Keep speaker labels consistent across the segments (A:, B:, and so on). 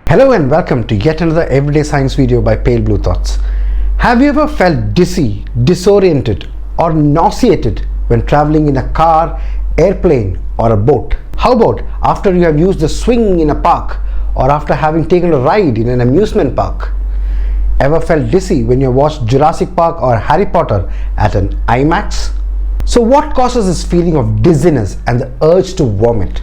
A: Hello and welcome to yet another everyday science video by Pale Blue Thoughts. Have you ever felt dizzy, disoriented or nauseated when traveling in a car, airplane or a boat? How about after you have used the swing in a park or after having taken a ride in an amusement park? Ever felt dizzy when you watched Jurassic Park or Harry Potter at an IMAX? So what causes this feeling of dizziness and the urge to vomit?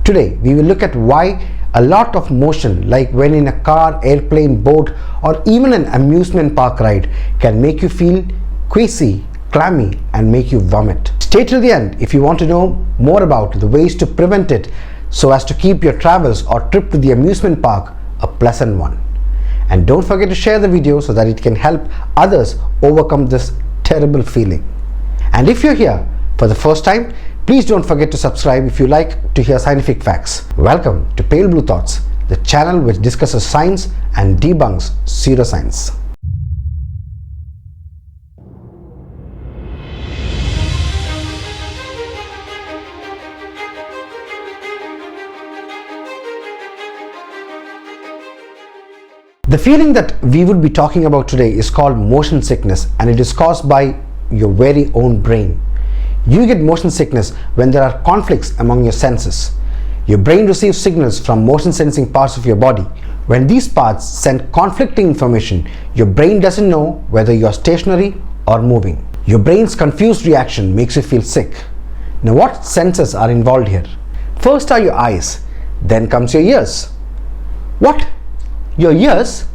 A: Today we will look at why a lot of motion, like when in a car, airplane, boat or even an amusement park ride, can make you feel queasy, clammy and make you vomit. Stay till the end if you want to know more about the ways to prevent it so as to keep your travels or trip to the amusement park a pleasant one. And don't forget to share the video so that it can help others overcome this terrible feeling. And if you're here for the first time, please don't forget to subscribe if you like to hear scientific facts. Welcome to Pale Blue Thoughts, the channel which discusses science and debunks pseudoscience. The feeling that we would be talking about today is called motion sickness, and it is caused by your very own brain. You get motion sickness when there are conflicts among your senses. Your brain receives signals from motion sensing parts of your body. When these parts send conflicting information, your brain doesn't know whether you are stationary or moving. Your brain's confused reaction makes you feel sick. Now what senses are involved here? First are your eyes, then comes your ears. What? Your ears?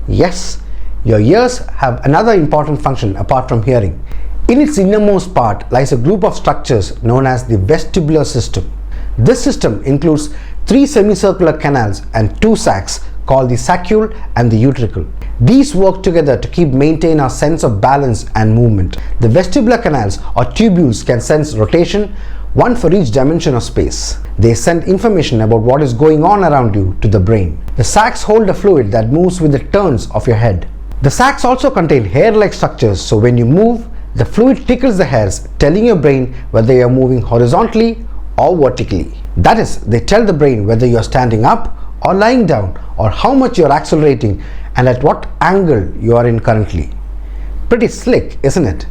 A: Yes, your ears have another important function apart from hearing. In its innermost part lies a group of structures known as the vestibular system. This system includes 3 semicircular canals and 2 sacs called the saccule and the utricle. These work together to maintain our sense of balance and movement. The vestibular canals or tubules can sense rotation, one for each dimension of space. They send information about what is going on around you to the brain. The sacs hold a fluid that moves with the turns of your head. The sacs also contain hair-like structures, so when you move, the fluid tickles the hairs, telling your brain whether you are moving horizontally or vertically. That is, they tell the brain whether you are standing up or lying down, or how much you are accelerating and at what angle you are in currently. Pretty slick, isn't it?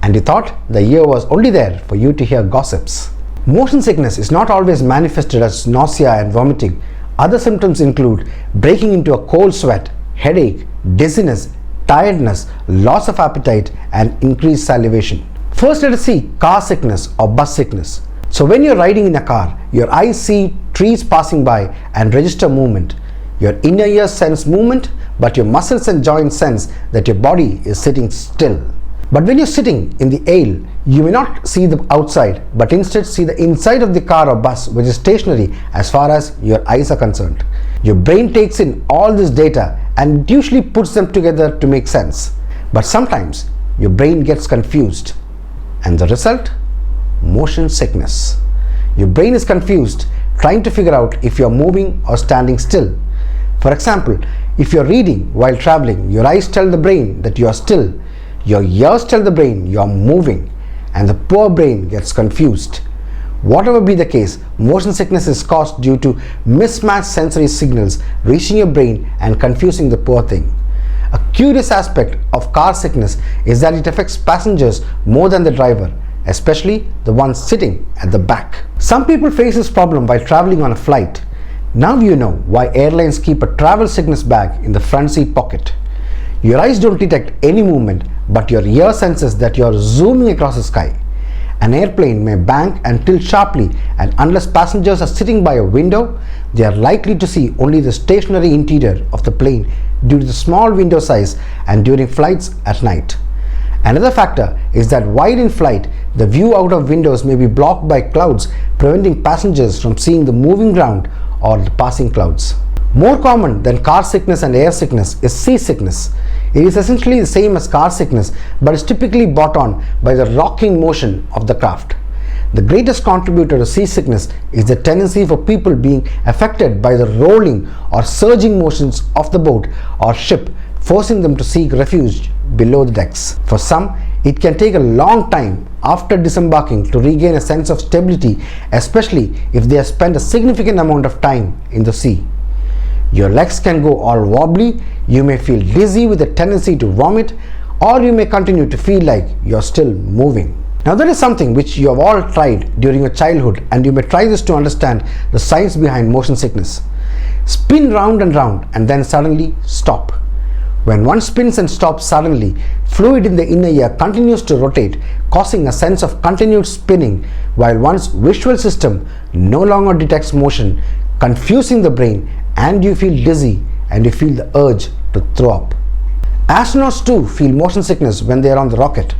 A: And you thought the ear was only there for you to hear gossips. Motion sickness is not always manifested as nausea and vomiting. Other symptoms include breaking into a cold sweat, headache, dizziness, tiredness, loss of appetite and increased salivation. First, let us see car sickness or bus sickness. So when you're riding in a car, your eyes see trees passing by and register movement. Your inner ears sense movement, but your muscles and joints sense that your body is sitting still. But when you're sitting in the aisle, you may not see the outside, but instead see the inside of the car or bus, which is stationary as far as your eyes are concerned. Your brain takes in all this data and usually puts them together to make sense. But sometimes your brain gets confused. And the result? Motion sickness. Your brain is confused, trying to figure out if you're moving or standing still. For example, if you're reading while traveling, your eyes tell the brain that you are still. Your ears tell the brain you are moving, and the poor brain gets confused. Whatever be the case, motion sickness is caused due to mismatched sensory signals reaching your brain and confusing the poor thing. A curious aspect of car sickness is that it affects passengers more than the driver, especially the ones sitting at the back. Some people face this problem while traveling on a flight. Now you know why airlines keep a travel sickness bag in the front seat pocket. Your eyes don't detect any movement, but your ear senses that you are zooming across the sky. An airplane may bank and tilt sharply, and unless passengers are sitting by a window, they are likely to see only the stationary interior of the plane due to the small window size and during flights at night. Another factor is that while in flight, the view out of windows may be blocked by clouds, preventing passengers from seeing the moving ground or the passing clouds. More common than car sickness and air sickness is seasickness. It is essentially the same as car sickness, but is typically brought on by the rocking motion of the craft. The greatest contributor to seasickness is the tendency for people being affected by the rolling or surging motions of the boat or ship, forcing them to seek refuge below the decks. For some, it can take a long time after disembarking to regain a sense of stability, especially if they have spent a significant amount of time in the sea. Your legs can go all wobbly, you may feel dizzy with a tendency to vomit, or you may continue to feel like you're still moving. Now there is something which you have all tried during your childhood, and you may try this to understand the science behind motion sickness. Spin round and then suddenly stop. When one spins and stops suddenly, fluid in the inner ear continues to rotate, causing a sense of continued spinning, while one's visual system no longer detects motion, confusing the brain, and you feel dizzy and you feel the urge to throw up. Astronauts too feel motion sickness when they are on the rocket.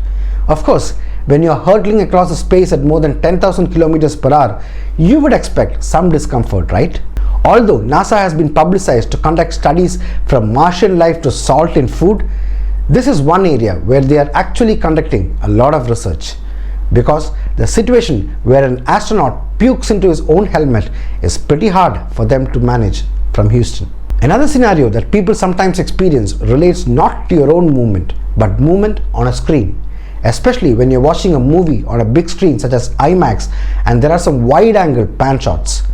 A: Of course, when you are hurtling across the space at more than 10,000 kilometers per hour, you would expect some discomfort, right? Although NASA has been publicized to conduct studies from Martian life to salt in food, this is one area where they are actually conducting a lot of research, because the situation where an astronaut pukes into his own helmet is pretty hard for them to manage from Houston. Another scenario that people sometimes experience relates not to your own movement, but movement on a screen. Especially when you're watching a movie on a big screen such as IMAX and there are some wide-angle pan shots.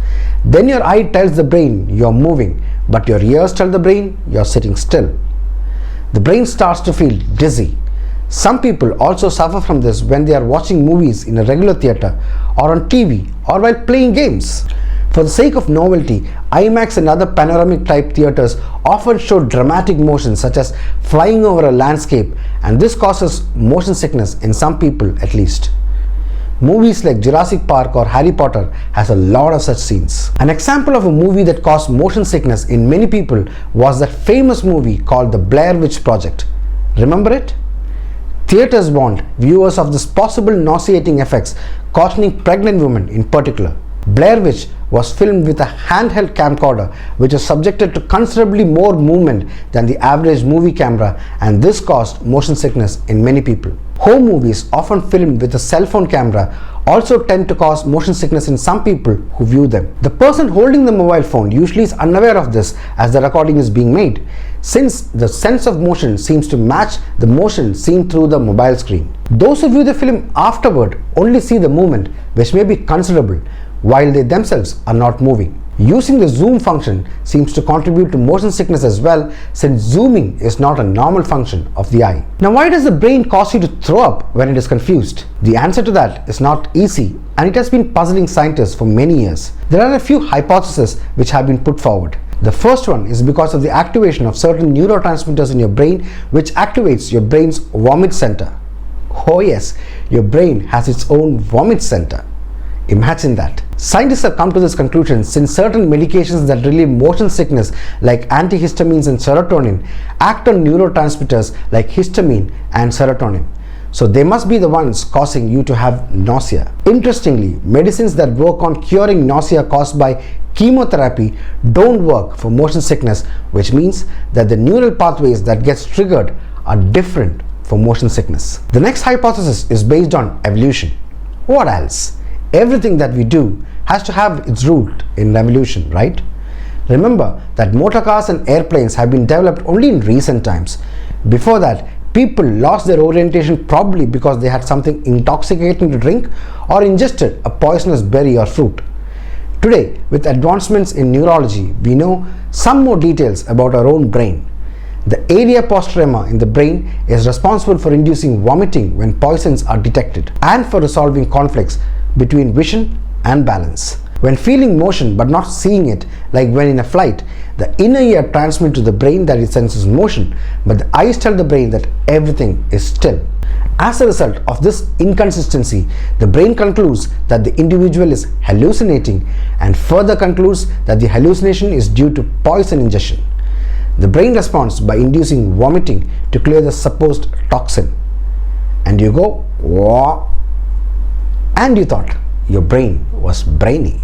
A: Then your eye tells the brain you're moving, but your ears tell the brain you're sitting still. The brain starts to feel dizzy. Some people also suffer from this when they are watching movies in a regular theater or on TV or while playing games. For the sake of novelty, IMAX and other panoramic type theaters often show dramatic motions such as flying over a landscape, and this causes motion sickness in some people at least. Movies like Jurassic Park or Harry Potter has a lot of such scenes. An example of a movie that caused motion sickness in many people was that famous movie called the Blair Witch Project. Remember it? Theaters warned viewers of this possible nauseating effects, cautioning pregnant women in particular. Blair Witch was filmed with a handheld camcorder which was subjected to considerably more movement than the average movie camera, and this caused motion sickness in many people. Home movies often filmed with a cell phone camera also tend to cause motion sickness in some people who view them. The person holding the mobile phone usually is unaware of this as the recording is being made, since the sense of motion seems to match the motion seen through the mobile screen. Those who view the film afterward only see the movement, which may be considerable, while they themselves are not moving. Using the zoom function seems to contribute to motion sickness as well, since zooming is not a normal function of the eye. Now, why does the brain cause you to throw up when it is confused? The answer to that is not easy, and it has been puzzling scientists for many years. There are a few hypotheses which have been put forward. The first one is because of the activation of certain neurotransmitters in your brain, which activates your brain's vomit center. Oh yes, your brain has its own vomit center. Imagine that. Scientists have come to this conclusion since certain medications that relieve motion sickness like antihistamines and serotonin act on neurotransmitters like histamine and serotonin. So they must be the ones causing you to have nausea. Interestingly, medicines that work on curing nausea caused by chemotherapy don't work for motion sickness, which means that the neural pathways that gets triggered are different for motion sickness. The next hypothesis is based on evolution. What else? Everything that we do has to have its root in evolution, right? Remember that motor cars and airplanes have been developed only in recent times. Before that, people lost their orientation probably because they had something intoxicating to drink or ingested a poisonous berry or fruit. Today, with advancements in neurology, we know some more details about our own brain. The area postrema in the brain is responsible for inducing vomiting when poisons are detected and for resolving conflicts between vision and balance. When feeling motion but not seeing it, like when in a flight, the inner ear transmits to the brain that it senses motion, but the eyes tell the brain that everything is still. As a result of this inconsistency, the brain concludes that the individual is hallucinating and further concludes that the hallucination is due to poison ingestion. The brain responds by inducing vomiting to clear the supposed toxin. And you go, wah, and you thought your brain was brainy.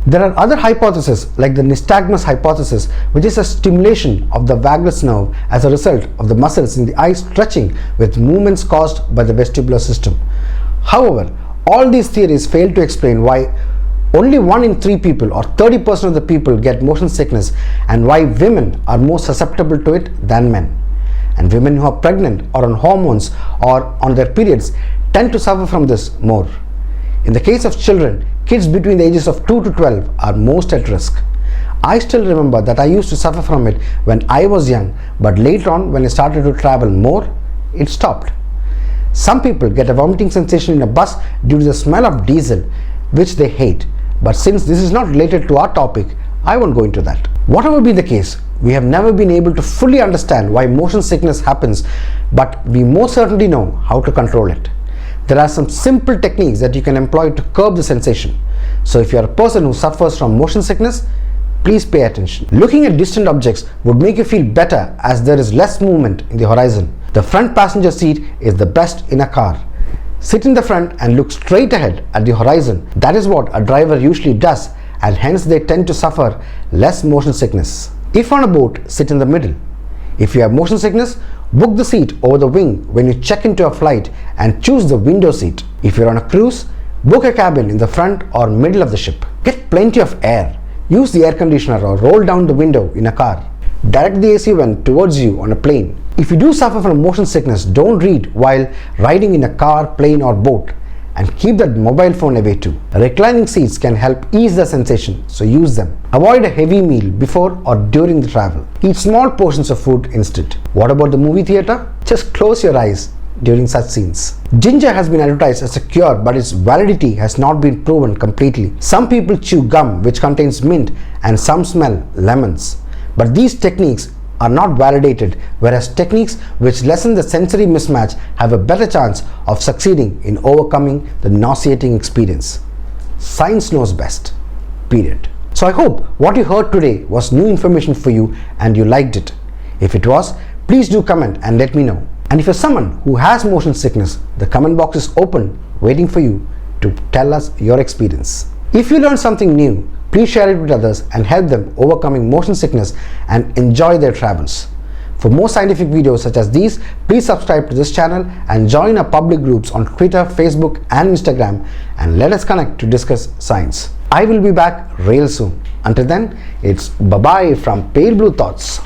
A: There are other hypotheses like the nystagmus hypothesis, which is a stimulation of the vagus nerve as a result of the muscles in the eye stretching with movements caused by the vestibular system. However, all these theories fail to explain why only 1 in 3 people or 30% of the people get motion sickness, and why women are more susceptible to it than men. And women who are pregnant or on hormones or on their periods tend to suffer from this more. In the case of children, kids between the ages of 2 to 12 are most at risk. I still remember that I used to suffer from it when I was young, but later on when I started to travel more, it stopped. Some people get a vomiting sensation in a bus due to the smell of diesel, which they hate. But since this is not related to our topic, I won't go into that. Whatever be the case, we have never been able to fully understand why motion sickness happens, but we most certainly know how to control it. There are some simple techniques that you can employ to curb the sensation. So if you are a person who suffers from motion sickness, please pay attention. Looking at distant objects would make you feel better as there is less movement in the horizon. The front passenger seat is the best in a car. Sit in the front and look straight ahead at the horizon. That is what a driver usually does, and hence they tend to suffer less motion sickness. If on a boat, sit in the middle. If you have motion sickness, book the seat over the wing when you check into a flight and choose the window seat. If you're on a cruise, book a cabin in the front or middle of the ship. Get plenty of air. Use the air conditioner or roll down the window in a car. Direct the AC vent towards you on a plane. If you do suffer from motion sickness, don't read while riding in a car, plane or boat, and keep that mobile phone away too. Reclining seats can help ease the sensation, so use them. Avoid a heavy meal before or during the travel. Eat small portions of food instead. What about the movie theater? Just close your eyes during such scenes. Ginger has been advertised as a cure, but its validity has not been proven completely. Some people chew gum which contains mint and some smell lemons. But these techniques are not validated, whereas techniques which lessen the sensory mismatch have a better chance of succeeding in overcoming the nauseating experience. Science knows best. Period. So I hope what you heard today was new information for you and you liked it. If it was, please do comment and let me know. And if you're someone who has motion sickness, the comment box is open waiting for you to tell us your experience. If you learned something new, please share it with others and help them overcoming motion sickness and enjoy their travels. For more scientific videos such as these, please subscribe to this channel and join our public groups on Twitter, Facebook and Instagram, and let us connect to discuss science. I will be back real soon. Until then, it's bye-bye from Pale Blue Thoughts.